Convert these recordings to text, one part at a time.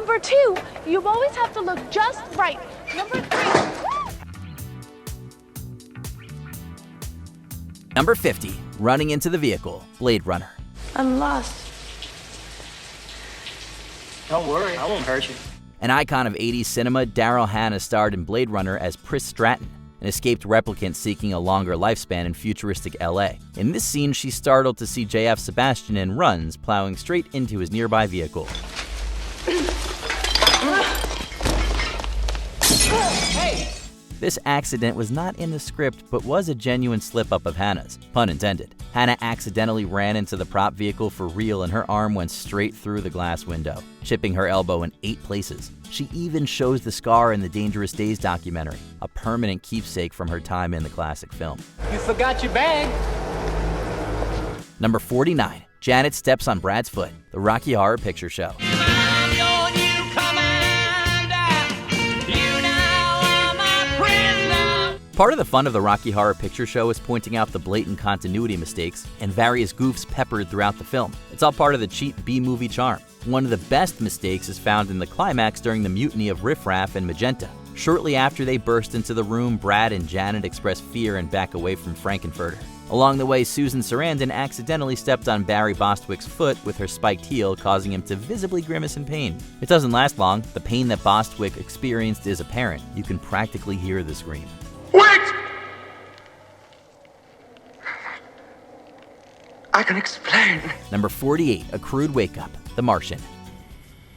Number 2, you always have to look just right. Number 3. Number 50, running into the vehicle, Blade Runner. I'm lost. Don't worry, I won't hurt you. An icon of 80s cinema, Daryl Hannah starred in Blade Runner as Pris Stratton, an escaped replicant seeking a longer lifespan in futuristic LA. In this scene, she's startled to see JF Sebastian and runs, plowing straight into his nearby vehicle. Hey! This accident was not in the script, but was a genuine slip-up of Hannah's, pun intended. Hannah accidentally ran into the prop vehicle for real and her arm went straight through the glass window, chipping her elbow in 8 places. She even shows the scar in the Dangerous Days documentary, a permanent keepsake from her time in the classic film. You forgot your bag. Number 49, Janet steps on Brad's foot, the Rocky Horror Picture Show. Part of the fun of the Rocky Horror Picture Show is pointing out the blatant continuity mistakes and various goofs peppered throughout the film. It's all part of the cheap B-movie charm. One of the best mistakes is found in the climax during the mutiny of Riff Raff and Magenta. Shortly after they burst into the room, Brad and Janet express fear and back away from Frankenfurter. Along the way, Susan Sarandon accidentally stepped on Barry Bostwick's foot with her spiked heel, causing him to visibly grimace in pain. It doesn't last long. The pain that Bostwick experienced is apparent. You can practically hear the scream. Wait! I can explain. Number 48, A Crude Wakeup, The Martian.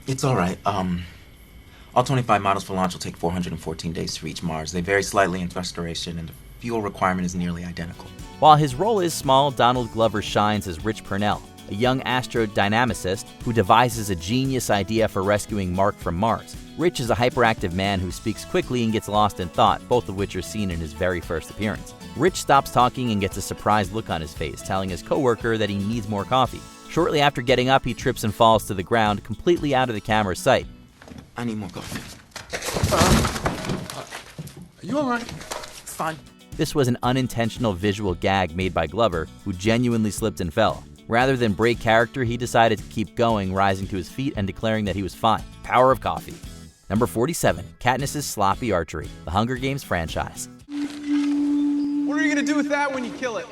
It's all right. All 25 models for launch will take 414 days to reach Mars. They vary slightly in restoration, and the fuel requirement is nearly identical. While his role is small, Donald Glover shines as Rich Purnell, a young astrodynamicist who devises a genius idea for rescuing Mark from Mars. Rich is a hyperactive man who speaks quickly and gets lost in thought, both of which are seen in his very first appearance. Rich stops talking and gets a surprised look on his face, telling his coworker that he needs more coffee. Shortly after getting up, he trips and falls to the ground, completely out of the camera's sight. I need more coffee. Are you all right? Fine. This was an unintentional visual gag made by Glover, who genuinely slipped and fell. Rather than break character, he decided to keep going, rising to his feet and declaring that he was fine. Power of coffee. Number 47, Katniss' sloppy archery, the Hunger Games franchise. What are you gonna do with that when you kill it?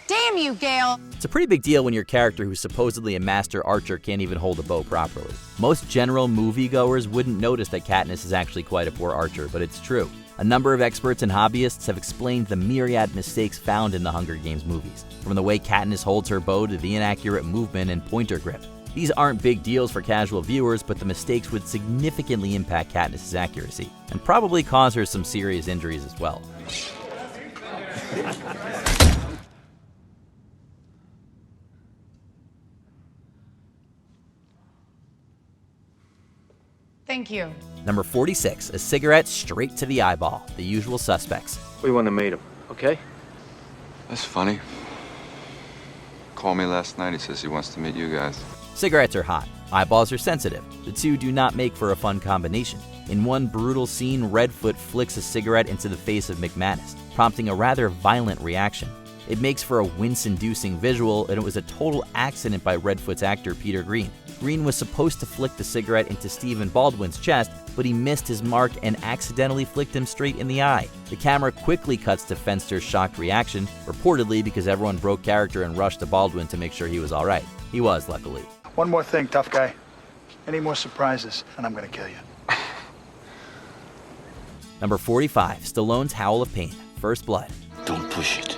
Damn you, Gale! It's a pretty big deal when your character who's supposedly a master archer can't even hold a bow properly. Most general moviegoers wouldn't notice that Katniss is actually quite a poor archer, but it's true. A number of experts and hobbyists have explained the myriad mistakes found in the Hunger Games movies, from the way Katniss holds her bow to the inaccurate movement and pointer grip. These aren't big deals for casual viewers, but the mistakes would significantly impact Katniss' accuracy, and probably cause her some serious injuries as well. Thank you. Number 46, a cigarette straight to the eyeball, The Usual Suspects. We want to meet him, okay? That's funny. Called me last night. He says he wants to meet you guys. Cigarettes are hot. Eyeballs are sensitive. The two do not make for a fun combination. In one brutal scene, Redfoot flicks a cigarette into the face of McManus, prompting a rather violent reaction. It makes for a wince-inducing visual, and it was a total accident by Redfoot's actor Peter Green. Green was supposed to flick the cigarette into Stephen Baldwin's chest, but he missed his mark and accidentally flicked him straight in the eye. The camera quickly cuts to Fenster's shocked reaction, reportedly because everyone broke character and rushed to Baldwin to make sure he was alright. He was, luckily. One more thing, tough guy. Any more surprises, and I'm gonna kill you. Number 45, Stallone's Howl of Pain, First Blood. Don't push it.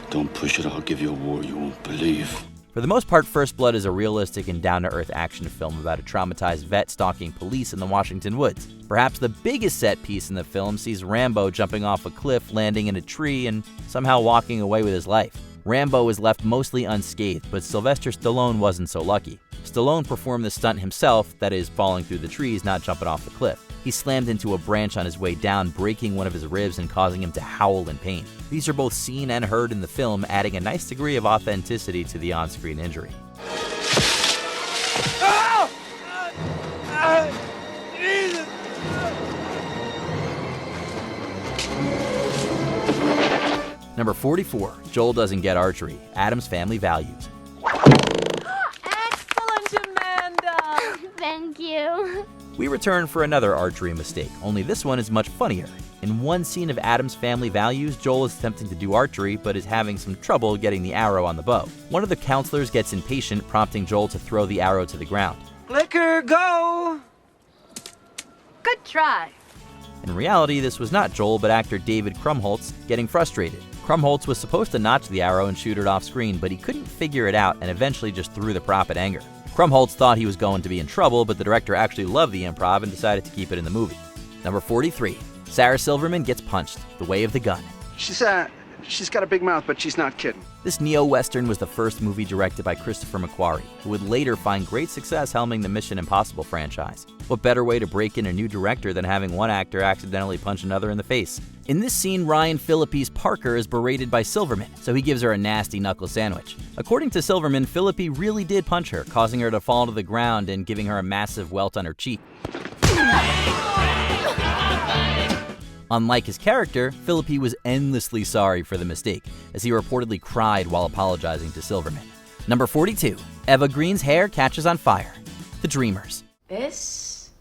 Don't push it, I'll give you a war you won't believe. For the most part, First Blood is a realistic and down-to-earth action film about a traumatized vet stalking police in the Washington woods. Perhaps the biggest set piece in the film sees Rambo jumping off a cliff, landing in a tree, and somehow walking away with his life. Rambo was left mostly unscathed, but Sylvester Stallone wasn't so lucky. Stallone performed the stunt himself, that is, falling through the trees, not jumping off the cliff. He slammed into a branch on his way down, breaking one of his ribs and causing him to howl in pain. These are both seen and heard in the film, adding a nice degree of authenticity to the on-screen injury. Number 44, Joel Doesn't Get Archery, Addams Family Values. Thank you. We return for another archery mistake, only this one is much funnier. In one scene of Adam's Family Values, Joel is attempting to do archery, but is having some trouble getting the arrow on the bow. One of the counselors gets impatient, prompting Joel to throw the arrow to the ground. Clicker, go! Good try. In reality, this was not Joel, but actor David Krumholtz getting frustrated. Krumholtz was supposed to notch the arrow and shoot it off screen, but he couldn't figure it out and eventually just threw the prop at anger. Krumholtz thought he was going to be in trouble, but the director actually loved the improv and decided to keep it in the movie. Number 43. Sarah Silverman Gets Punched, The Way of the Gun. She's got a big mouth, but she's not kidding. This neo-western was the first movie directed by Christopher McQuarrie, who would later find great success helming the Mission Impossible franchise. What better way to break in a new director than having one actor accidentally punch another in the face? In this scene, Ryan Phillippe's Parker is berated by Silverman, so he gives her a nasty knuckle sandwich. According to Silverman, Phillippe really did punch her, causing her to fall to the ground and giving her a massive welt on her cheek. Unlike his character, Phillippe was endlessly sorry for the mistake, as he reportedly cried while apologizing to Silverman. Number 42. Eva Green's hair catches on fire. The Dreamers. This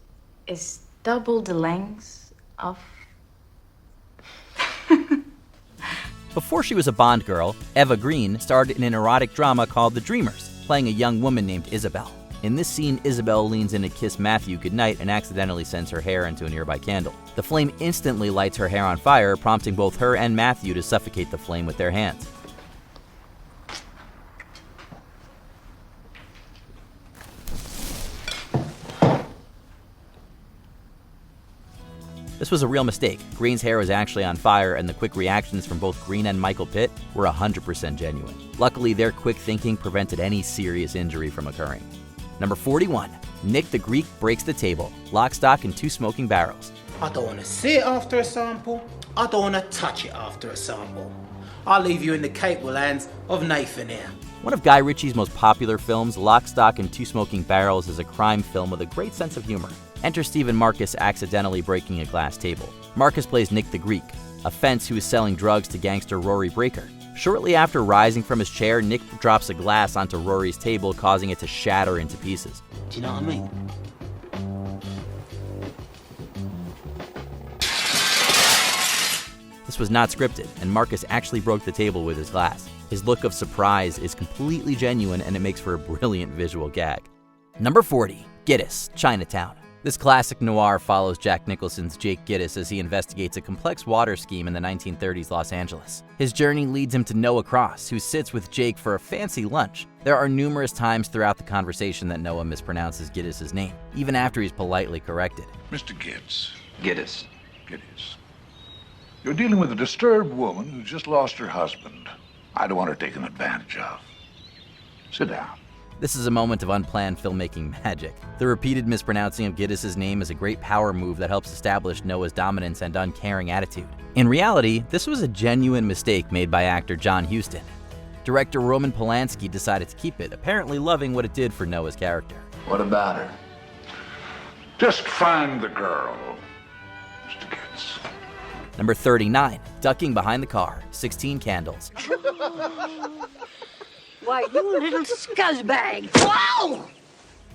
is double the length of... Before she was a Bond girl, Eva Green starred in an erotic drama called The Dreamers, playing a young woman named Isabel. In this scene, Isabel leans in to kiss Matthew goodnight and accidentally sends her hair into a nearby candle. The flame instantly lights her hair on fire, prompting both her and Matthew to suffocate the flame with their hands. This was a real mistake. Green's hair was actually on fire, and the quick reactions from both Green and Michael Pitt were 100% genuine. Luckily, their quick thinking prevented any serious injury from occurring. Number 41. Nick the Greek Breaks the Table. Lock, Stock, and Two Smoking Barrels. I don't want to see it after a sample. I don't want to touch it after a sample. I'll leave you in the capable hands of Nathan here. One of Guy Ritchie's most popular films, Lock, Stock, and Two Smoking Barrels is a crime film with a great sense of humor. Enter Stephen Marcus accidentally breaking a glass table. Marcus plays Nick the Greek, a fence who is selling drugs to gangster Rory Breaker. Shortly after rising from his chair, Nick drops a glass onto Rory's table, causing it to shatter into pieces. Do you know what I mean? This was not scripted, and Marcus actually broke the table with his glass. His look of surprise is completely genuine, and it makes for a brilliant visual gag. Number 40. Gittes, Chinatown. This classic noir follows Jack Nicholson's Jake Gittes as he investigates a complex water scheme in the 1930s Los Angeles. His journey leads him to Noah Cross, who sits with Jake for a fancy lunch. There are numerous times throughout the conversation that Noah mispronounces Gittes' name, even after he's politely corrected. Mr. Gittes. Gittes. Gittes. You're dealing with a disturbed woman who's just lost her husband. I don't want her taken advantage of. Sit down. This is a moment of unplanned filmmaking magic. The repeated mispronouncing of Gittes' name is a great power move that helps establish Noah's dominance and uncaring attitude. In reality, this was a genuine mistake made by actor John Huston. Director Roman Polanski decided to keep it, apparently loving what it did for Noah's character. What about her? Just find the girl, Mr. Gittes. Number 39. Ducking Behind the Car. 16 Candles. Why, you little scuzzbag! Wow!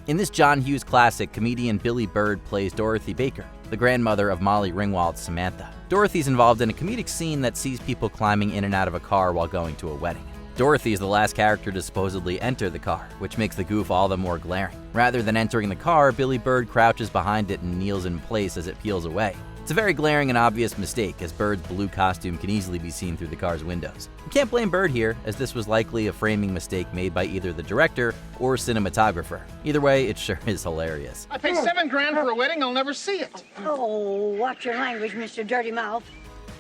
In this John Hughes classic, comedian Billy Bird plays Dorothy Baker, the grandmother of Molly Ringwald's Samantha. Dorothy's involved in a comedic scene that sees people climbing in and out of a car while going to a wedding. Dorothy is the last character to supposedly enter the car, which makes the goof all the more glaring. Rather than entering the car, Billy Bird crouches behind it and kneels in place as it peels away. It's a very glaring and obvious mistake, as Bird's blue costume can easily be seen through the car's windows. You can't blame Bird here, as this was likely a framing mistake made by either the director or cinematographer. Either way, it sure is hilarious. I paid $7 grand for a wedding, I'll never see it. Oh, watch your language, Mr. Dirty Mouth.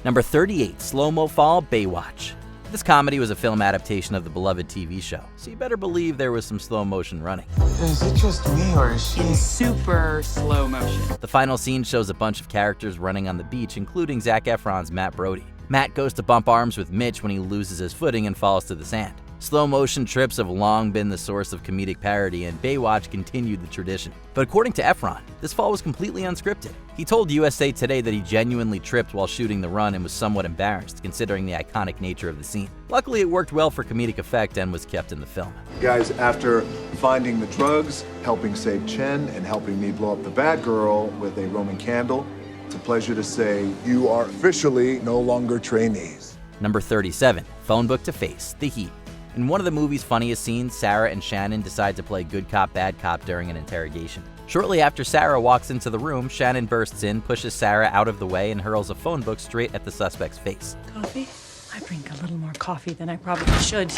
Number 38. SlowMo Fall, Baywatch. This comedy was a film adaptation of the beloved TV show, so you better believe there was some slow motion running. Is it just me, or is she... In super slow motion. The final scene shows a bunch of characters running on the beach, including Zac Efron's Matt Brody. Matt goes to bump arms with Mitch when he loses his footing and falls to the sand. Slow motion trips have long been the source of comedic parody, and Baywatch continued the tradition. But according to Efron, this fall was completely unscripted. He told USA Today that he genuinely tripped while shooting the run and was somewhat embarrassed, considering the iconic nature of the scene. Luckily, it worked well for comedic effect and was kept in the film. Guys, after finding the drugs, helping save Chen, and helping me blow up the bad girl with a Roman candle, it's a pleasure to say you are officially no longer trainees. Number 37, Phone Book to Face, The Heat. In one of the movie's funniest scenes, Sarah and Shannon decide to play good cop, bad cop during an interrogation. Shortly after Sarah walks into the room, Shannon bursts in, pushes Sarah out of the way, and hurls a phone book straight at the suspect's face. Coffee? I drink a little more coffee than I probably should.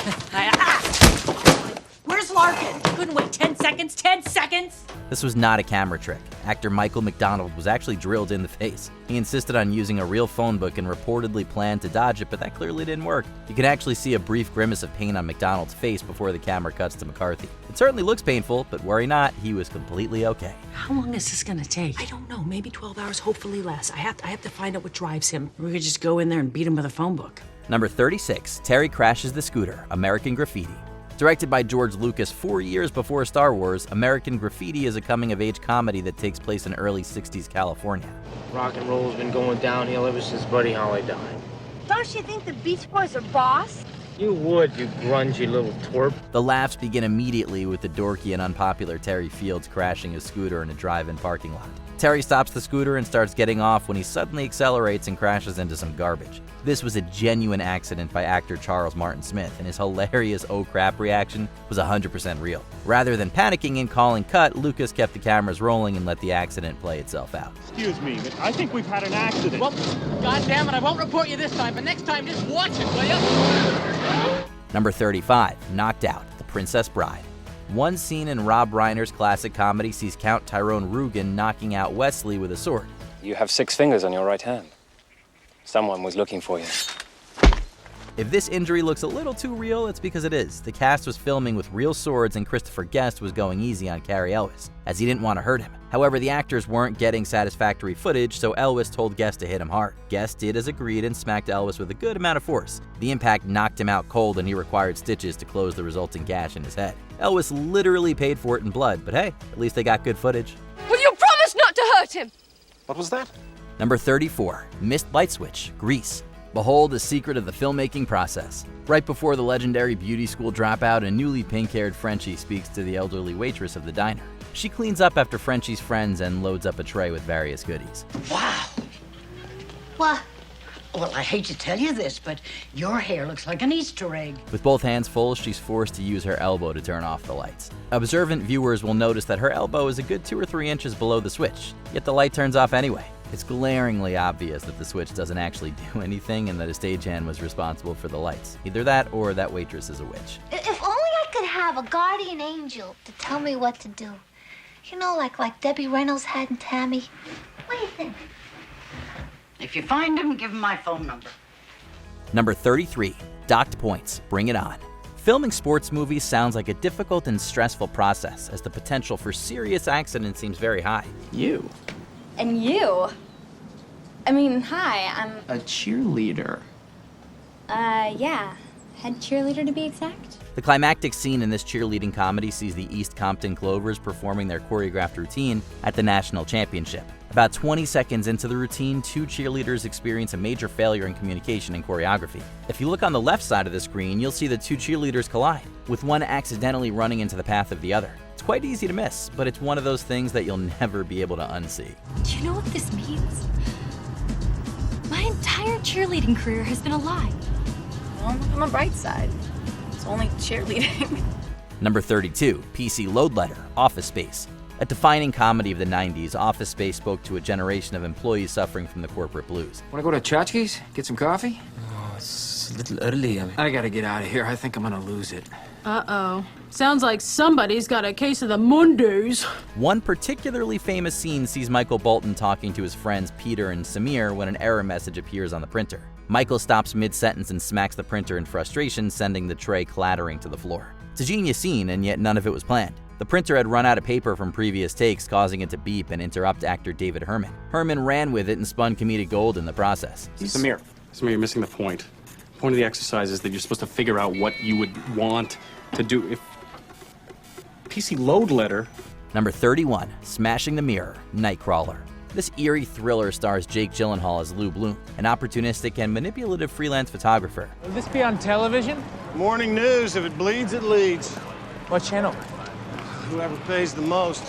Where's Larkin? Couldn't wait 10 seconds? 10 seconds? This was not a camera trick. Actor Michael McDonald was actually drilled in the face. He insisted on using a real phone book and reportedly planned to dodge it, but that clearly didn't work. You can actually see a brief grimace of pain on McDonald's face before the camera cuts to McCarthy. It certainly looks painful, but worry not, he was completely okay. How long is this gonna take? I don't know, maybe 12 hours, hopefully less. I have to find out what drives him. We could just go in there and beat him with a phone book. Number 36, Terry Crashes the Scooter, American Graffiti. Directed by George Lucas 4 years before Star Wars, American Graffiti is a coming-of-age comedy that takes place in early 60s California. Rock and roll's been going downhill ever since Buddy Holly died. Don't you think the Beach Boys are boss? You would, you grungy little twerp. The laughs begin immediately with the dorky and unpopular Terry Fields crashing his scooter in a drive-in parking lot. Terry stops the scooter and starts getting off when he suddenly accelerates and crashes into some garbage. This was a genuine accident by actor Charles Martin Smith, and his hilarious "oh crap" reaction was 100% real. Rather than panicking and calling cut, Lucas kept the cameras rolling and let the accident play itself out. Excuse me, but I think we've had an accident. Well, goddammit, I won't report you this time, but next time just watch it, will you? Number 35, Knocked Out, The Princess Bride. One scene in Rob Reiner's classic comedy sees Count Tyrone Rugen knocking out Wesley with a sword. You have 6 fingers on your right hand. Someone was looking for you. If this injury looks a little too real, it's because it is. The cast was filming with real swords, and Christopher Guest was going easy on Cary Elwes, as he didn't want to hurt him. However, the actors weren't getting satisfactory footage, so Elwes told Guest to hit him hard. Guest did as agreed and smacked Elwes with a good amount of force. The impact knocked him out cold, and he required stitches to close the resulting gash in his head. Elwes literally paid for it in blood, but hey, at least they got good footage. Will you promise not to hurt him? What was that? Number 34, Missed Light Switch, Grease. Behold the secret of the filmmaking process. Right before the legendary beauty school dropout, a newly pink-haired Frenchie speaks to the elderly waitress of the diner. She cleans up after Frenchie's friends and loads up a tray with various goodies. Wow. Well, I hate to tell you this, but your hair looks like an Easter egg. With both hands full, she's forced to use her elbow to turn off the lights. Observant viewers will notice that her elbow is a good 2 or 3 inches below the switch, yet the light turns off anyway. It's glaringly obvious that the switch doesn't actually do anything and that a stagehand was responsible for the lights. Either that or that waitress is a witch. If only I could have a guardian angel to tell me what to do. You know, like Debbie Reynolds had in Tammy. What do you think? If you find him, give him my phone number. Number 33, Docked Points, Bring It On. Filming sports movies sounds like a difficult and stressful process, as the potential for serious accidents seems very high. You? And you? I mean, hi, I'm... A cheerleader. Yeah. Head cheerleader to be exact. The climactic scene in this cheerleading comedy sees the East Compton Clovers performing their choreographed routine at the national championship. About 20 seconds into the routine, 2 cheerleaders experience a major failure in communication and choreography. If you look on the left side of the screen, you'll see the 2 cheerleaders collide, with one accidentally running into the path of the other. It's quite easy to miss, but it's one of those things that you'll never be able to unsee. Do you know what this means? My entire cheerleading career has been a lie. Well, look on the bright side. It's only cheerleading. Number 32, PC Load Letter, Office Space. A defining comedy of the 90s, Office Space spoke to a generation of employees suffering from the corporate blues. Want to go to Chachki's? Get some coffee? Oh, it's a little early. I gotta get out of here. I think I'm gonna lose it. Uh-oh. Sounds like somebody's got a case of the Mondays. One particularly famous scene sees Michael Bolton talking to his friends Peter and Samir when an error message appears on the printer. Michael stops mid-sentence and smacks the printer in frustration, sending the tray clattering to the floor. It's a genius scene, and yet none of it was planned. The printer had run out of paper from previous takes, causing it to beep and interrupt actor David Herman. Herman ran with it and spun comedic gold in the process. Samir, you're missing the point. The point of the exercise is that you're supposed to figure out what you would want to do. If PC load letter. Number 31, Smashing the Mirror, Nightcrawler. This eerie thriller stars Jake Gyllenhaal as Lou Bloom, an opportunistic and manipulative freelance photographer. Will this be on television? Morning news. If it bleeds, it leads. What channel? Whoever pays the most.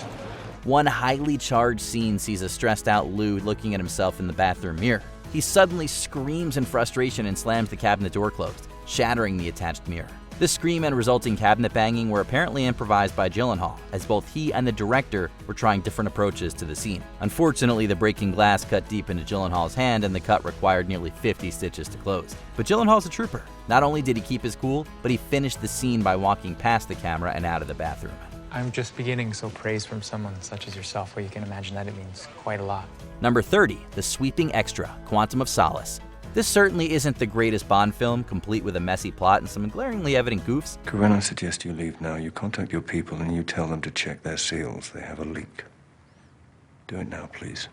One highly charged scene sees a stressed out Lou looking at himself in the bathroom mirror. He suddenly screams in frustration and slams the cabinet door closed, shattering the attached mirror. This scream and resulting cabinet banging were apparently improvised by Gyllenhaal, as both he and the director were trying different approaches to the scene. Unfortunately, the breaking glass cut deep into Gyllenhaal's hand and the cut required nearly 50 stitches to close. But Gyllenhaal's a trooper. Not only did he keep his cool, but he finished the scene by walking past the camera and out of the bathroom. I'm just beginning, so praise from someone such as yourself, well, you can imagine that it means quite a lot. Number 30, The Sweeping Extra, Quantum of Solace. This certainly isn't the greatest Bond film, complete with a messy plot and some glaringly evident goofs. When I suggest you leave now, you contact your people and you tell them to check their seals. They have a leak. Do it now, please.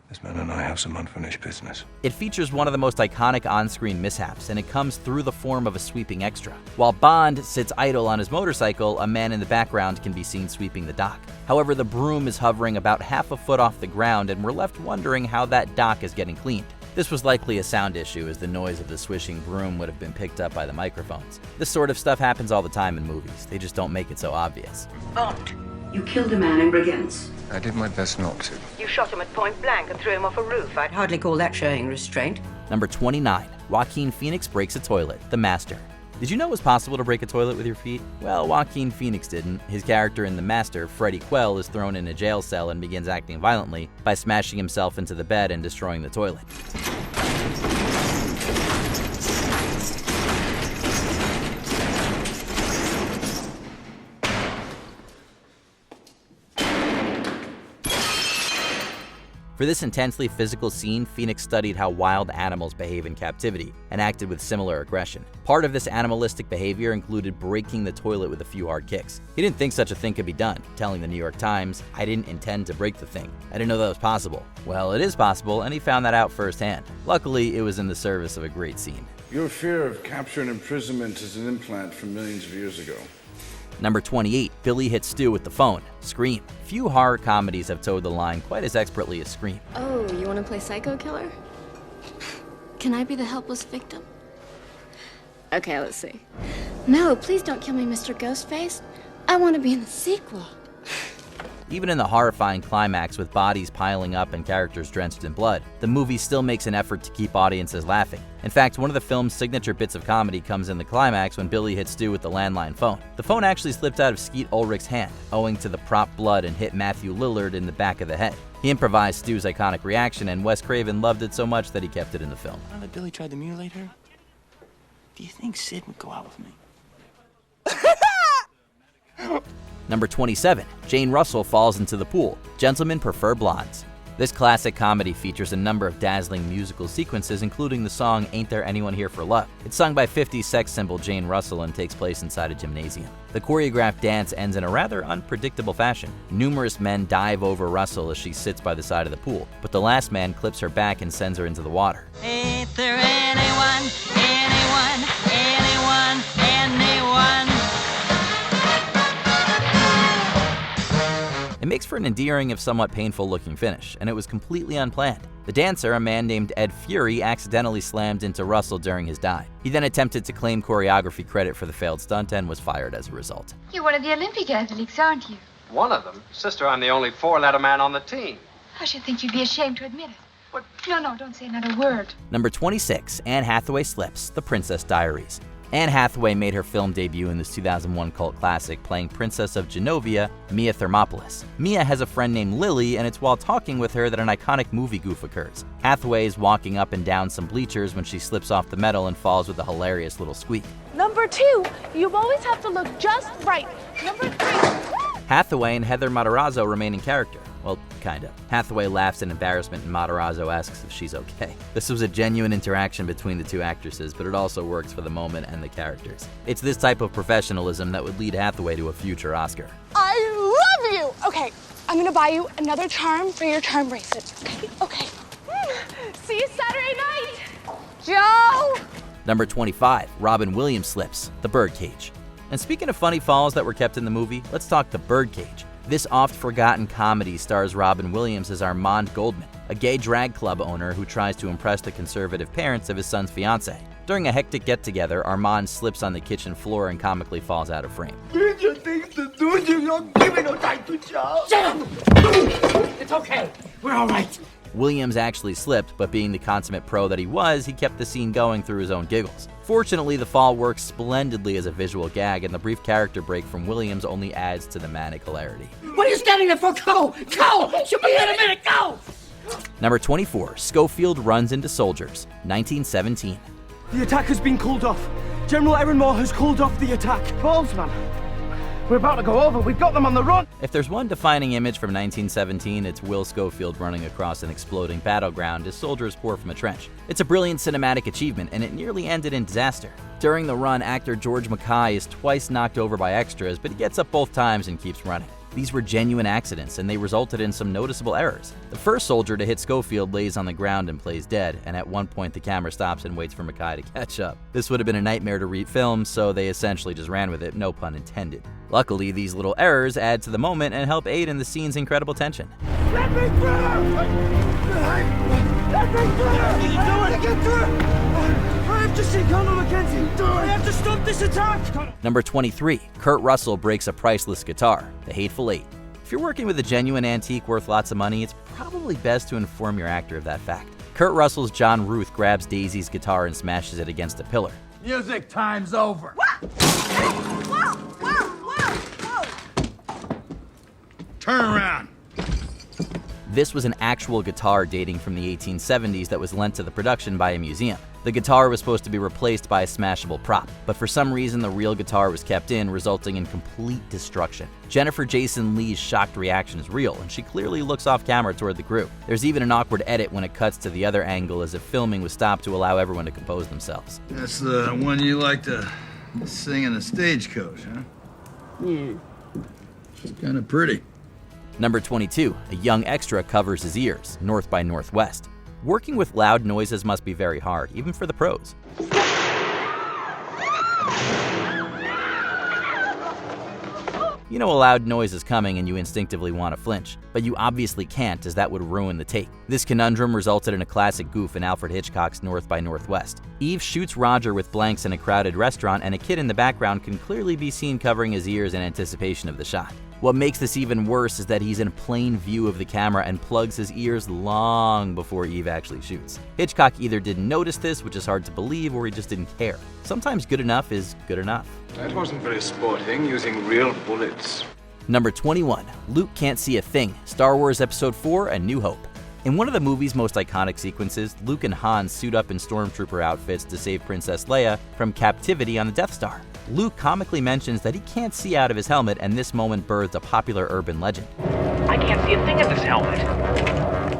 This man and I have some unfinished business. It features one of the most iconic on-screen mishaps, and it comes through the form of a sweeping extra. While Bond sits idle on his motorcycle, a man in the background can be seen sweeping the dock. However, the broom is hovering about half a foot off the ground, and we're left wondering how that dock is getting cleaned. This was likely a sound issue, as the noise of the swishing broom would have been picked up by the microphones. This sort of stuff happens all the time in movies. They just don't make it so obvious. Bond, you killed a man in Brigands. I did my best not to. You shot him at point blank and threw him off a roof. I'd hardly call that showing restraint. Number 29, Joaquin Phoenix breaks a toilet, The Master. Did you know it was possible to break a toilet with your feet? Well, Joaquin Phoenix didn't. His character in The Master, Freddie Quell, is thrown in a jail cell and begins acting violently by smashing himself into the bed and destroying the toilet. For this intensely physical scene, Phoenix studied how wild animals behave in captivity and acted with similar aggression. Part of this animalistic behavior included breaking the toilet with a few hard kicks. He didn't think such a thing could be done, telling the New York Times, "I didn't intend to break the thing. I didn't know that was possible." Well, it is possible, and he found that out firsthand. Luckily, it was in the service of a great scene. Your fear of capture and imprisonment is an implant from millions of years ago. Number 28, Billy Hits Stu with the phone, Scream. Few horror comedies have towed the line quite as expertly as Scream. Oh, you want to play psycho killer? Can I be the helpless victim? Okay, let's see. No, please don't kill me, Mr. Ghostface. I want to be in the sequel. Even in the horrifying climax with bodies piling up and characters drenched in blood, the movie still makes an effort to keep audiences laughing. In fact, one of the film's signature bits of comedy comes in the climax when Billy hits Stu with the landline phone. The phone actually slipped out of Skeet Ulrich's hand, owing to the prop blood, and hit Matthew Lillard in the back of the head. He improvised Stu's iconic reaction, and Wes Craven loved it so much that he kept it in the film. Now that Billy tried to mutilate her, do you think Sid would go out with me? Number 27, Jane Russell falls into the pool. Gentlemen prefer blondes. This classic comedy features a number of dazzling musical sequences, including the song Ain't There Anyone Here for Love. It's sung by 50s sex symbol Jane Russell and takes place inside a gymnasium. The choreographed dance ends in a rather unpredictable fashion. Numerous men dive over Russell as she sits by the side of the pool, but the last man clips her back and sends her into the water. Ain't there anyone, anyone, anyone, anyone? It makes for an endearing if somewhat painful-looking finish, and it was completely unplanned. The dancer, a man named Ed Fury, accidentally slammed into Russell during his dive. He then attempted to claim choreography credit for the failed stunt and was fired as a result. You're one of the Olympic athletes, aren't you? One of them? Sister, I'm the only four-letter man on the team. I should think you'd be ashamed to admit it. What? No, don't say another word. Number 26, Anne Hathaway Slips, The Princess Diaries. Anne Hathaway made her film debut in this 2001 cult classic, playing Princess of Genovia, Mia Thermopolis. Mia has a friend named Lily, and it's while talking with her that an iconic movie goof occurs. Hathaway is walking up and down some bleachers when she slips off the metal and falls with a hilarious little squeak. Number 2, you always have to look just right. Number 3. Hathaway and Heather Matarazzo remain in character. Well, kinda. Hathaway laughs in embarrassment and Matarazzo asks if she's okay. This was a genuine interaction between the two actresses, but it also works for the moment and the characters. It's this type of professionalism that would lead Hathaway to a future Oscar. I love you! Okay, I'm gonna buy you another charm for your charm bracelet. Okay. See you Saturday night! Joe! Number 25, Robin Williams slips, The Birdcage. And speaking of funny falls that were kept in the movie, let's talk The Birdcage. This oft-forgotten comedy stars Robin Williams as Armand Goldman, a gay drag club owner who tries to impress the conservative parents of his son's fiancée. During a hectic get-together, Armand slips on the kitchen floor and comically falls out of frame. Things to do, you don't give me no time to shout. Shut up! It's okay. We're all right. Williams actually slipped, but being the consummate pro that he was, he kept the scene going through his own giggles. Fortunately, the fall works splendidly as a visual gag, and the brief character break from Williams only adds to the manic hilarity. What are you standing there for? Go! Go! She'll be here in a minute. Go! Number 24, Scoffield runs into soldiers, 1917. The attack has been called off. General Ehrenmoor has called off the attack. Boltzmann, we're about to go over. We've got them on the run. If there's one defining image from 1917, it's Will Schofield running across an exploding battleground as soldiers pour from a trench. It's a brilliant cinematic achievement, and it nearly ended in disaster. During the run, actor George Mackay is twice knocked over by extras, but he gets up both times and keeps running. These were genuine accidents, and they resulted in some noticeable errors. The first soldier to hit Schofield lays on the ground and plays dead, and at one point the camera stops and waits for Mackay to catch up. This would have been a nightmare to refilm, so they essentially just ran with it, no pun intended. Luckily, these little errors add to the moment and help aid in the scene's incredible tension. Let me through! Let me through! Can you do it? Get through! I have to see Colonel Mackenzie. I have to stop this attack! Number 23, Kurt Russell breaks a priceless guitar, The Hateful Eight. If you're working with a genuine antique worth lots of money, it's probably best to inform your actor of that fact. Kurt Russell's John Ruth grabs Daisy's guitar and smashes it against a pillar. Music time's over. Whoa! Turn around. This was an actual guitar dating from the 1870s that was lent to the production by a museum. The guitar was supposed to be replaced by a smashable prop, but for some reason the real guitar was kept in, resulting in complete destruction. Jennifer Jason Leigh's shocked reaction is real, and she clearly looks off camera toward the crew. There's even an awkward edit when it cuts to the other angle as if filming was stopped to allow everyone to compose themselves. That's the one you like to sing in the stagecoach, huh? Yeah. It's kind of pretty. Number 22, a young extra covers his ears, North by Northwest. Working with loud noises must be very hard, even for the pros. You know a loud noise is coming and you instinctively want to flinch, but you obviously can't, as that would ruin the take. This conundrum resulted in a classic goof in Alfred Hitchcock's North by Northwest. Eve shoots Roger with blanks in a crowded restaurant, and a kid in the background can clearly be seen covering his ears in anticipation of the shot. What makes this even worse is that he's in plain view of the camera and plugs his ears long before Eve actually shoots. Hitchcock either didn't notice this, which is hard to believe, or he just didn't care. Sometimes good enough is good enough. That wasn't very sporting, using real bullets. Number 21, Luke Can't See a Thing, Star Wars Episode 4, A New Hope. In one of the movie's most iconic sequences, Luke and Han suit up in stormtrooper outfits to save Princess Leia from captivity on the Death Star. Luke comically mentions that he can't see out of his helmet, and this moment birthed a popular urban legend. I can't see a thing in this helmet.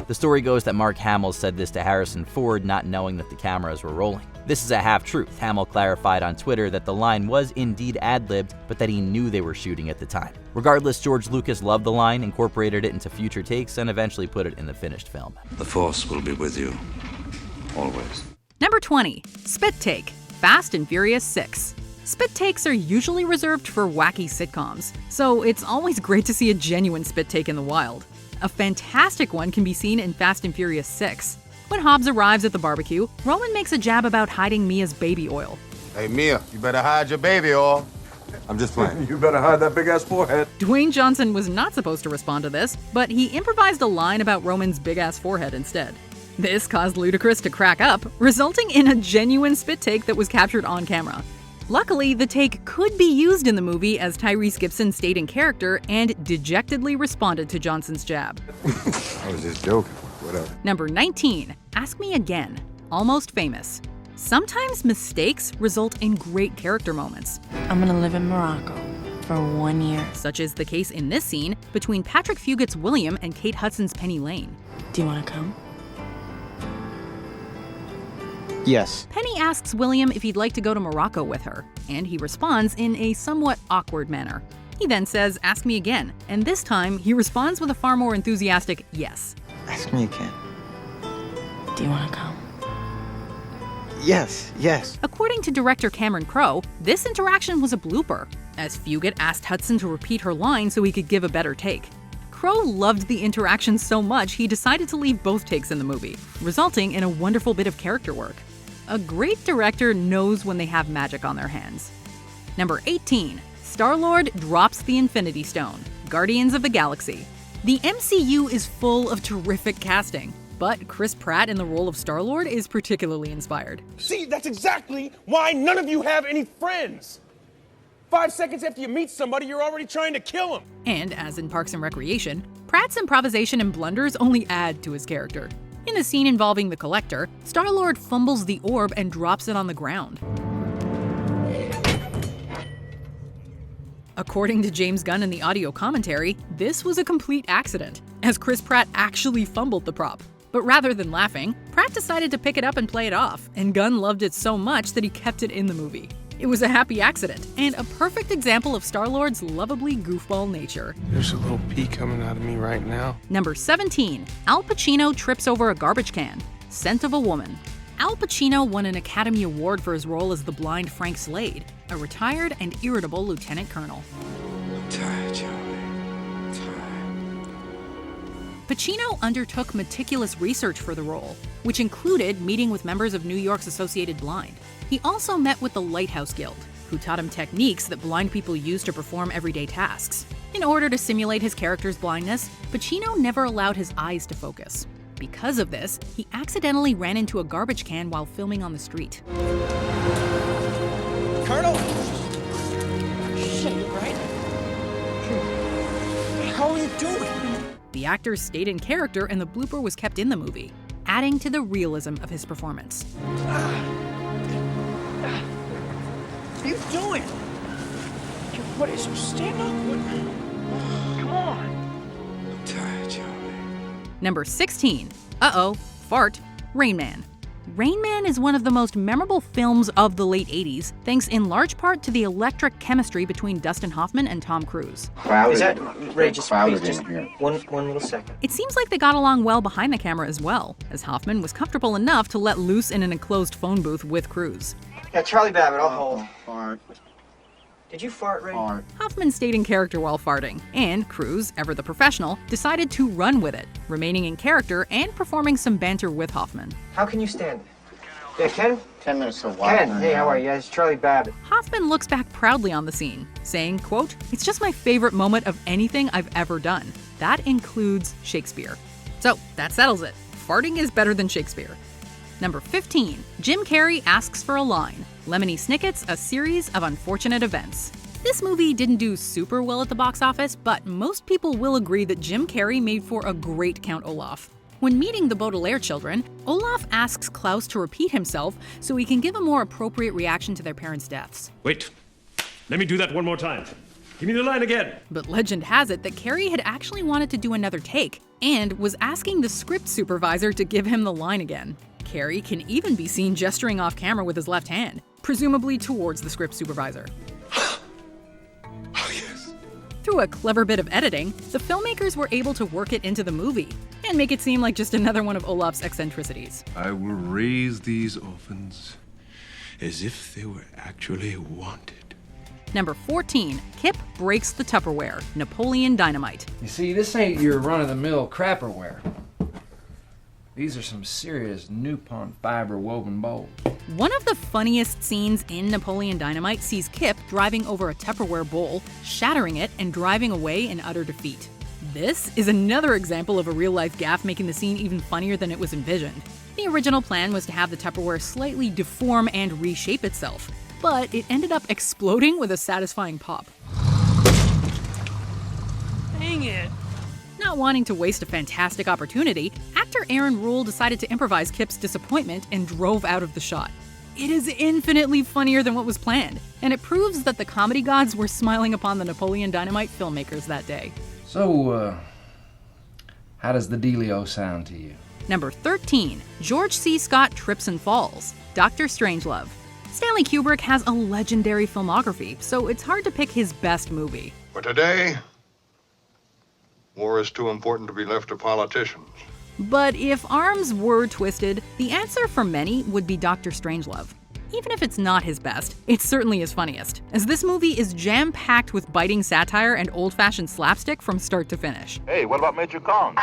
The story goes that Mark Hamill said this to Harrison Ford, not knowing that the cameras were rolling. This is a half-truth. Hamill clarified on Twitter that the line was indeed ad-libbed, but that he knew they were shooting at the time. Regardless, George Lucas loved the line, incorporated it into future takes, and eventually put it in the finished film. The Force will be with you, always. Number 20, Spit Take, Fast and Furious 6. Spit takes are usually reserved for wacky sitcoms, so it's always great to see a genuine spit take in the wild. A fantastic one can be seen in Fast and Furious 6. When Hobbs arrives at the barbecue, Roman makes a jab about hiding Mia's baby oil. Hey, Mia, you better hide your baby oil. I'm just playing. You better hide that big-ass forehead. Dwayne Johnson was not supposed to respond to this, but he improvised a line about Roman's big-ass forehead instead. This caused Ludacris to crack up, resulting in a genuine spit take that was captured on camera. Luckily, the take could be used in the movie as Tyrese Gibson stayed in character and dejectedly responded to Johnson's jab. I was just joking. Whatever. Number 19, Ask Me Again, Almost Famous. Sometimes mistakes result in great character moments. I'm gonna live in Morocco for 1 year. Such is the case in this scene between Patrick Fugit's William and Kate Hudson's Penny Lane. Do you wanna come? Yes. Penny asks William if he'd like to go to Morocco with her, and he responds in a somewhat awkward manner. He then says, "Ask me again," and this time he responds with a far more enthusiastic yes. Ask me again. Do you wanna come? Yes. According to director Cameron Crowe, this interaction was a blooper, as Fugit asked Hudson to repeat her line so he could give a better take. Crowe loved the interaction so much he decided to leave both takes in the movie, resulting in a wonderful bit of character work. A great director knows when they have magic on their hands. Number 18. Star-Lord drops the Infinity Stone. Guardians of the Galaxy. The MCU is full of terrific casting, but Chris Pratt in the role of Star-Lord is particularly inspired. See, that's exactly why none of you have any friends. 5 seconds after you meet somebody, you're already trying to kill him. And as in Parks and Recreation, Pratt's improvisation and blunders only add to his character. In the scene involving the Collector, Star-Lord fumbles the orb and drops it on the ground. According to James Gunn in the audio commentary, this was a complete accident, as Chris Pratt actually fumbled the prop. But rather than laughing, Pratt decided to pick it up and play it off, and Gunn loved it so much that he kept it in the movie. It was a happy accident, and a perfect example of Star-Lord's lovably goofball nature. There's a little pee coming out of me right now. Number 17. Al Pacino trips over a garbage can. Scent of a Woman. Al Pacino won an Academy Award for his role as the blind Frank Slade, a retired and irritable lieutenant colonel. I'm tired, Charlie. I'm tired. Pacino undertook meticulous research for the role, which included meeting with members of New York's Associated Blind. He also met with the Lighthouse Guild, who taught him techniques that blind people use to perform everyday tasks. In order to simulate his character's blindness, Pacino never allowed his eyes to focus. Because of this, he accidentally ran into a garbage can while filming on the street. Colonel? Shit, right? How are you doing? The actor stayed in character and the blooper was kept in the movie, adding to the realism of his performance. What are you doing? What is you stand up? Come on. I'm tired, Charlie. Number 16. Fart. Rainman. Rainman is one of the most memorable films of the late 80s, thanks in large part to the electric chemistry between Dustin Hoffman and Tom Cruise. Is that Ray? Just please, just one little second. It seems like they got along well behind the camera as well, as Hoffman was comfortable enough to let loose in an enclosed phone booth with Cruise. Yeah, Charlie Babbitt, I'll hold. Fart. Did you fart, Ray? Fart. Hoffman stayed in character while farting, and Cruise, ever the professional, decided to run with it, remaining in character and performing some banter with Hoffman. How can you stand it? Yeah, Ken? 10 minutes of water. Ken, hey, how are you? It's Charlie Babbitt. Hoffman looks back proudly on the scene, saying, quote, "It's just my favorite moment of anything I've ever done. That includes Shakespeare." So, that settles it. Farting is better than Shakespeare. Number 15. Jim Carrey asks for a line. Lemony Snicket's A Series of Unfortunate Events. This movie didn't do super well at the box office, but most people will agree that Jim Carrey made for a great Count Olaf. When meeting the Baudelaire children, Olaf asks Klaus to repeat himself so he can give a more appropriate reaction to their parents' deaths. Wait, let me do that one more time. Give me the line again. But legend has it that Carrey had actually wanted to do another take and was asking the script supervisor to give him the line again. Carrey can even be seen gesturing off camera with his left hand, presumably towards the script supervisor. Through a clever bit of editing, the filmmakers were able to work it into the movie and make it seem like just another one of Olaf's eccentricities. I will raise these orphans as if they were actually wanted. Number 14. Kip breaks the Tupperware. Napoleon Dynamite. You see, this ain't your run-of-the-mill crapperware. These are some serious Nupont fiber woven bowls. One of the funniest scenes in Napoleon Dynamite sees Kip driving over a Tupperware bowl, shattering it, and driving away in utter defeat. This is another example of a real-life gaffe making the scene even funnier than it was envisioned. The original plan was to have the Tupperware slightly deform and reshape itself, but it ended up exploding with a satisfying pop. Dang it! Not wanting to waste a fantastic opportunity, actor Aaron Rule decided to improvise Kip's disappointment and drove out of the shot. It is infinitely funnier than what was planned, and it proves that the comedy gods were smiling upon the Napoleon Dynamite filmmakers that day. So, how does the dealio sound to you? Number 13. George C. Scott trips and falls. Dr. Strangelove. Stanley Kubrick has a legendary filmography, so it's hard to pick his best movie. For today, war is too important to be left to politicians. But if arms were twisted, the answer for many would be Dr. Strangelove. Even if it's not his best, it's certainly his funniest, as this movie is jam-packed with biting satire and old-fashioned slapstick from start to finish. Hey, what about Major Kong?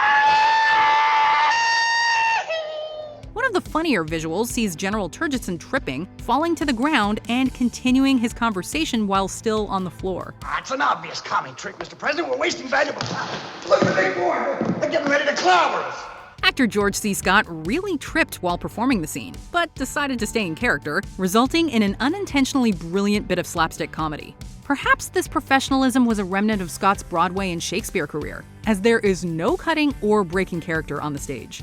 One of the funnier visuals sees General Turgidson tripping, falling to the ground, and continuing his conversation while still on the floor. It's an obvious calming trick, Mr. President. We're wasting valuable time. Look at the big boy. They're getting ready to clobber us. Actor George C. Scott really tripped while performing the scene, but decided to stay in character, resulting in an unintentionally brilliant bit of slapstick comedy. Perhaps this professionalism was a remnant of Scott's Broadway and Shakespeare career, as there is no cutting or breaking character on the stage.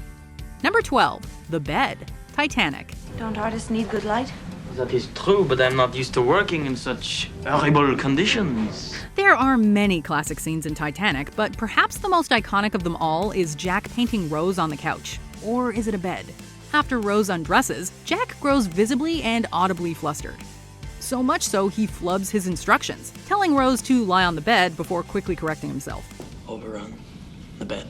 Number 12, The Bed, Titanic. Don't artists need good light? That is true, but I'm not used to working in such horrible conditions. There are many classic scenes in Titanic, but perhaps the most iconic of them all is Jack painting Rose on the couch. Or is it a bed? After Rose undresses, Jack grows visibly and audibly flustered. So much so, he flubs his instructions, telling Rose to lie on the bed before quickly correcting himself. Overrun. The bed.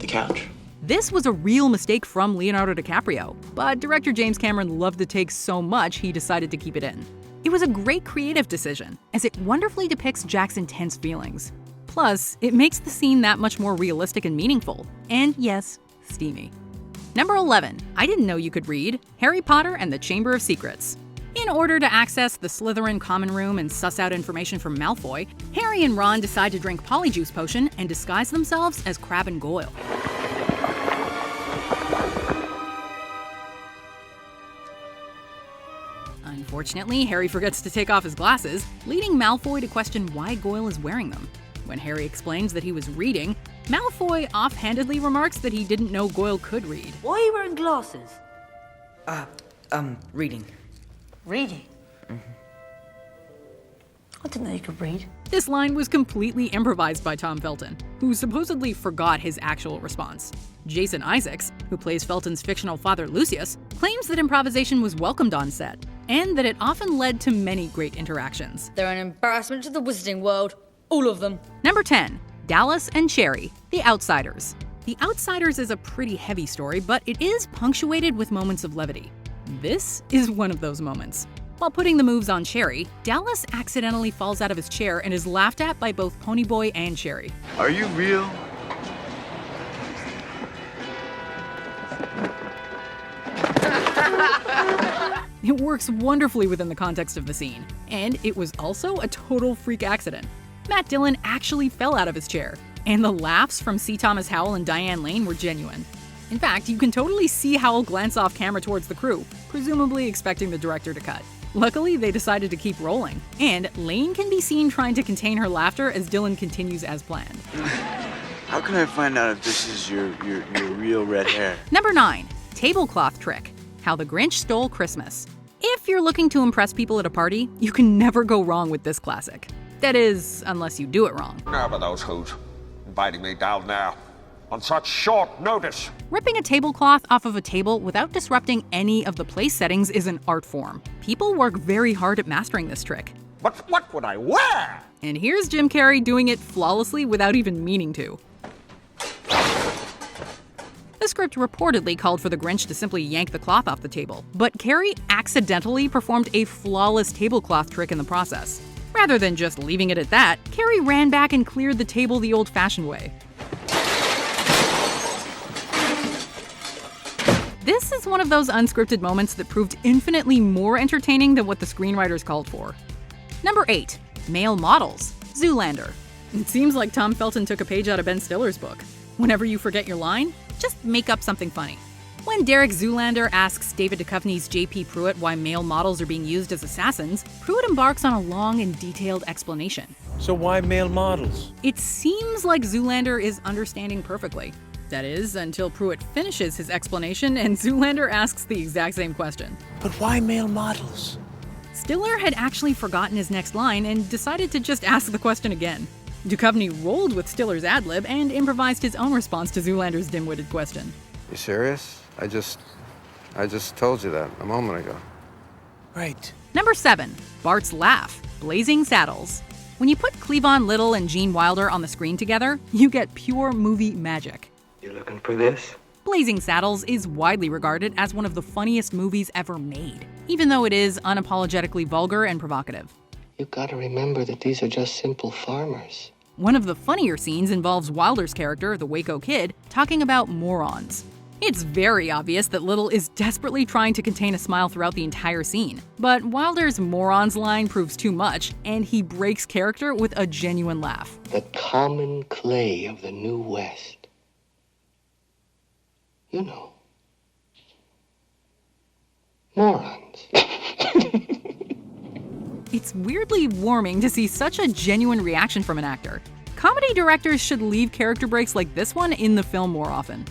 The couch. This was a real mistake from Leonardo DiCaprio, but director James Cameron loved the take so much he decided to keep it in. It was a great creative decision, as it wonderfully depicts Jack's intense feelings. Plus, it makes the scene that much more realistic and meaningful, and yes, steamy. Number 11, I didn't know you could read, Harry Potter and the Chamber of Secrets. In order to access the Slytherin common room and suss out information from Malfoy, Harry and Ron decide to drink Polyjuice Potion and disguise themselves as Crabbe and Goyle. Unfortunately, Harry forgets to take off his glasses, leading Malfoy to question why Goyle is wearing them. When Harry explains that he was reading, Malfoy offhandedly remarks that he didn't know Goyle could read. Why are you wearing glasses? Reading. Reading? I didn't know you could read. This line was completely improvised by Tom Felton, who supposedly forgot his actual response. Jason Isaacs, who plays Felton's fictional father Lucius, claims that improvisation was welcomed on set, and that it often led to many great interactions. They're an embarrassment to the wizarding world. All of them. Number 10, Dallas and Sherry, The Outsiders. The Outsiders is a pretty heavy story, but it is punctuated with moments of levity. This is one of those moments. While putting the moves on Sherry, Dallas accidentally falls out of his chair and is laughed at by both Ponyboy and Sherry. Are you real? It works wonderfully within the context of the scene, and it was also a total freak accident. Matt Dillon actually fell out of his chair, and the laughs from C. Thomas Howell and Diane Lane were genuine. In fact, you can totally see Howell glance off camera towards the crew, presumably expecting the director to cut. Luckily, they decided to keep rolling, and Lane can be seen trying to contain her laughter as Dillon continues as planned. How can I find out if this is your real red hair? Number 9, Tablecloth Trick, How the Grinch Stole Christmas. If you're looking to impress people at a party, you can never go wrong with this classic. That is, unless you do it wrong. Now for those who's inviting me down now on such short notice. Ripping a tablecloth off of a table without disrupting any of the place settings is an art form. People work very hard at mastering this trick. But what would I wear? And here's Jim Carrey doing it flawlessly without even meaning to. The script reportedly called for the Grinch to simply yank the cloth off the table, but Carrey accidentally performed a flawless tablecloth trick in the process. Rather than just leaving it at that, Carrey ran back and cleared the table the old-fashioned way. This is one of those unscripted moments that proved infinitely more entertaining than what the screenwriters called for. Number 8, Male Models, Zoolander. It seems like Tom Felton took a page out of Ben Stiller's book. Whenever you forget your line, just make up something funny. When Derek Zoolander asks David Duchovny's J.P. Pruitt why male models are being used as assassins, Pruitt embarks on a long and detailed explanation. So why male models? It seems like Zoolander is understanding perfectly. That is, until Pruitt finishes his explanation and Zoolander asks the exact same question. But why male models? Stiller had actually forgotten his next line and decided to just ask the question again. Duchovny rolled with Stiller's ad-lib and improvised his own response to Zoolander's dim-witted question. You serious? I just told you that a moment ago. Right. Number 7, Bart's Laugh, Blazing Saddles. When you put Cleavon Little and Gene Wilder on the screen together, you get pure movie magic. You looking for this? Blazing Saddles is widely regarded as one of the funniest movies ever made, even though it is unapologetically vulgar and provocative. You gotta remember that these are just simple farmers. One of the funnier scenes involves Wilder's character, the Waco Kid, talking about morons. It's very obvious that Little is desperately trying to contain a smile throughout the entire scene, but Wilder's morons line proves too much, and he breaks character with a genuine laugh. The common clay of the New West. You know. Morons. It's weirdly warming to see such a genuine reaction from an actor. Comedy directors should leave character breaks like this one in the film more often.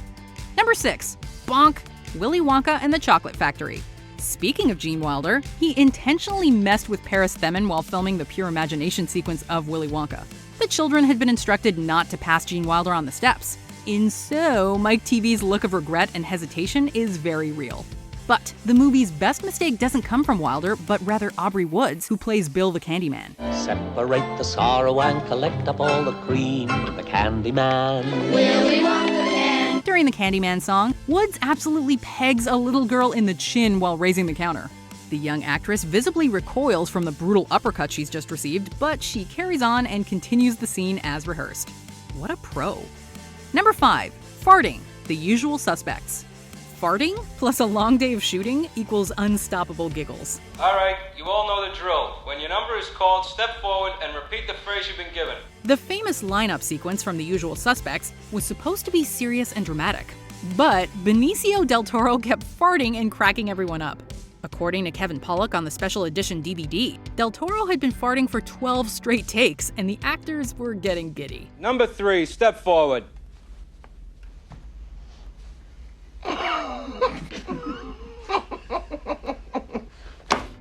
Number 6. Bonk! Willy Wonka and the Chocolate Factory. Speaking of Gene Wilder, he intentionally messed with Paris Themin while filming the pure imagination sequence of Willy Wonka. The children had been instructed not to pass Gene Wilder on the steps. So, Mike TV's look of regret and hesitation is very real. But the movie's best mistake doesn't come from Wilder, but rather Aubrey Woods, who plays Bill the Candyman. Separate the sorrow and collect up all the cream, the Candyman. Willy Wonka can. During the Candyman song, Woods absolutely pegs a little girl in the chin while raising the counter. The young actress visibly recoils from the brutal uppercut she's just received, but she carries on and continues the scene as rehearsed. What a pro. Number 5. Farting, The Usual Suspects. Farting plus a long day of shooting equals unstoppable giggles. All right, you all know the drill. When your number is called, step forward and repeat the phrase you've been given. The famous lineup sequence from The Usual Suspects was supposed to be serious and dramatic, but Benicio del Toro kept farting and cracking everyone up. According to Kevin Pollak on the special edition DVD, Del Toro had been farting for 12 straight takes, and the actors were getting giddy. Number 3, step forward.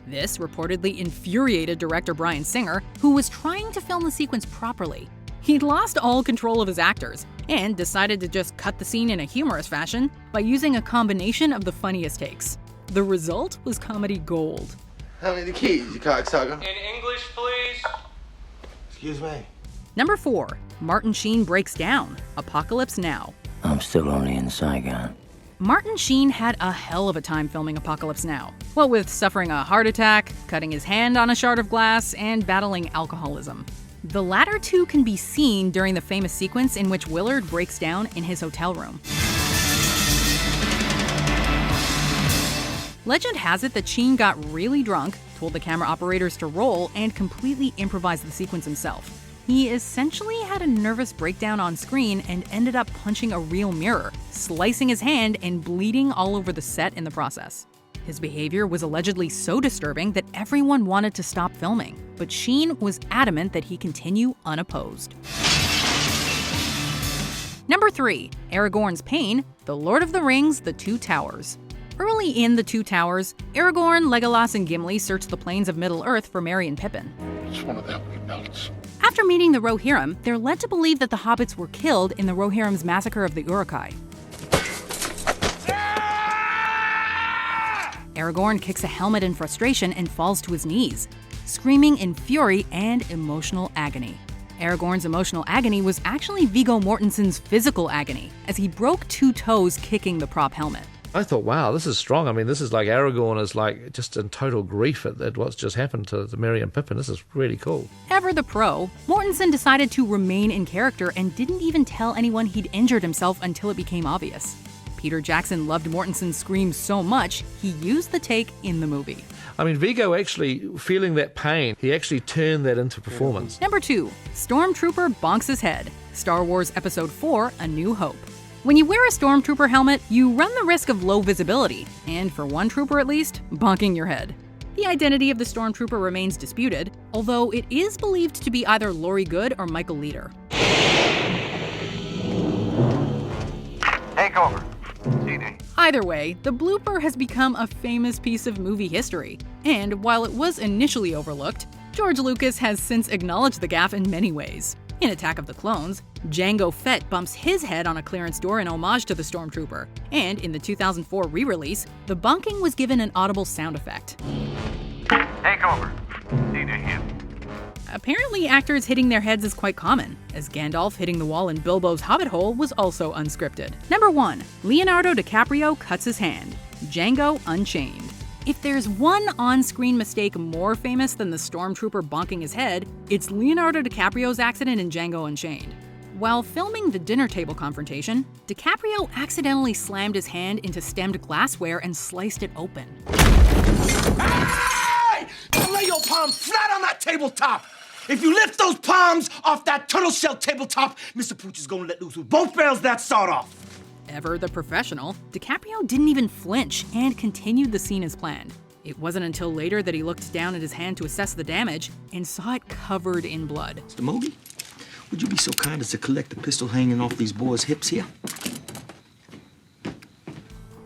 This reportedly infuriated director Bryan Singer, who was trying to film the sequence properly. He'd lost all control of his actors and decided to just cut the scene in a humorous fashion by using a combination of the funniest takes. The result was comedy gold. How many keys, you cocksucker? In English, please. Excuse me. Number 4. Martin Sheen Breaks Down, Apocalypse Now. I'm still only in Saigon. Martin Sheen had a hell of a time filming Apocalypse Now, what with suffering a heart attack, cutting his hand on a shard of glass, and battling alcoholism. The latter two can be seen during the famous sequence in which Willard breaks down in his hotel room. Legend has it that Sheen got really drunk, told the camera operators to roll, and completely improvised the sequence himself. He essentially had a nervous breakdown on screen and ended up punching a real mirror, slicing his hand and bleeding all over the set in the process. His behavior was allegedly so disturbing that everyone wanted to stop filming, but Sheen was adamant that he continue unopposed. Number 3. Aragorn's Pain, The Lord of the Rings, The Two Towers. Early in The Two Towers, Aragorn, Legolas, and Gimli search the plains of Middle-earth for Merry and Pippin. It's one of them we belts. After meeting the Rohirrim, they're led to believe that the hobbits were killed in the Rohirrim's massacre of the Uruk-hai. Aragorn kicks a helmet in frustration and falls to his knees, screaming in fury and emotional agony. Aragorn's emotional agony was actually Viggo Mortensen's physical agony, as he broke 2 toes kicking the prop helmet. I thought, wow, this is strong. I mean, this is like Aragorn is like just in total grief at what's just happened to Merry and Pippin. This is really cool. Ever the pro, Mortensen decided to remain in character and didn't even tell anyone he'd injured himself until it became obvious. Peter Jackson loved Mortensen's screams so much, he used the take in the movie. I mean, Viggo actually, feeling that pain, he actually turned that into performance. Number 2. Stormtrooper bonks his head. Star Wars Episode 4, A New Hope. When you wear a Stormtrooper helmet, you run the risk of low visibility, and for one trooper at least, bonking your head. The identity of the Stormtrooper remains disputed, although it is believed to be either Laurie Good or Michael Leader. Take over. CD. Either way, the blooper has become a famous piece of movie history, and while it was initially overlooked, George Lucas has since acknowledged the gaffe in many ways. In Attack of the Clones, Jango Fett bumps his head on a clearance door in homage to the Stormtrooper, and in the 2004 re-release, the bonking was given an audible sound effect. Take over. CD here. Apparently, actors hitting their heads is quite common, as Gandalf hitting the wall in Bilbo's hobbit hole was also unscripted. Number 1. Leonardo DiCaprio cuts his hand. Django Unchained. If there's one on-screen mistake more famous than the stormtrooper bonking his head, it's Leonardo DiCaprio's accident in Django Unchained. While filming the dinner table confrontation, DiCaprio accidentally slammed his hand into stemmed glassware and sliced it open. Hey! Don't lay your palm flat on that tabletop! If you lift those palms off that turtle shell tabletop, Mr. Pooch is gonna let loose with both barrels that sawed off. Ever the professional, DiCaprio didn't even flinch and continued the scene as planned. It wasn't until later that he looked down at his hand to assess the damage and saw it covered in blood. Mr. Moby, would you be so kind as to collect the pistol hanging off these boys' hips here?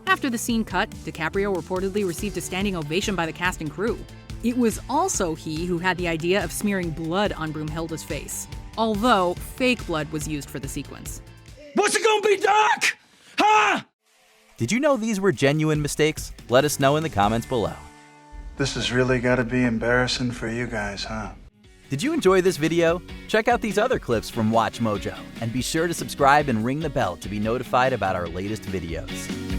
After the scene cut, DiCaprio reportedly received a standing ovation by the cast and crew. It was also he who had the idea of smearing blood on Broomhilda's face, although fake blood was used for the sequence. What's it gonna be, Doc? Huh? Did you know these were genuine mistakes? Let us know in the comments below. This has really got to be embarrassing for you guys, huh? Did you enjoy this video? Check out these other clips from WatchMojo, and be sure to subscribe and ring the bell to be notified about our latest videos.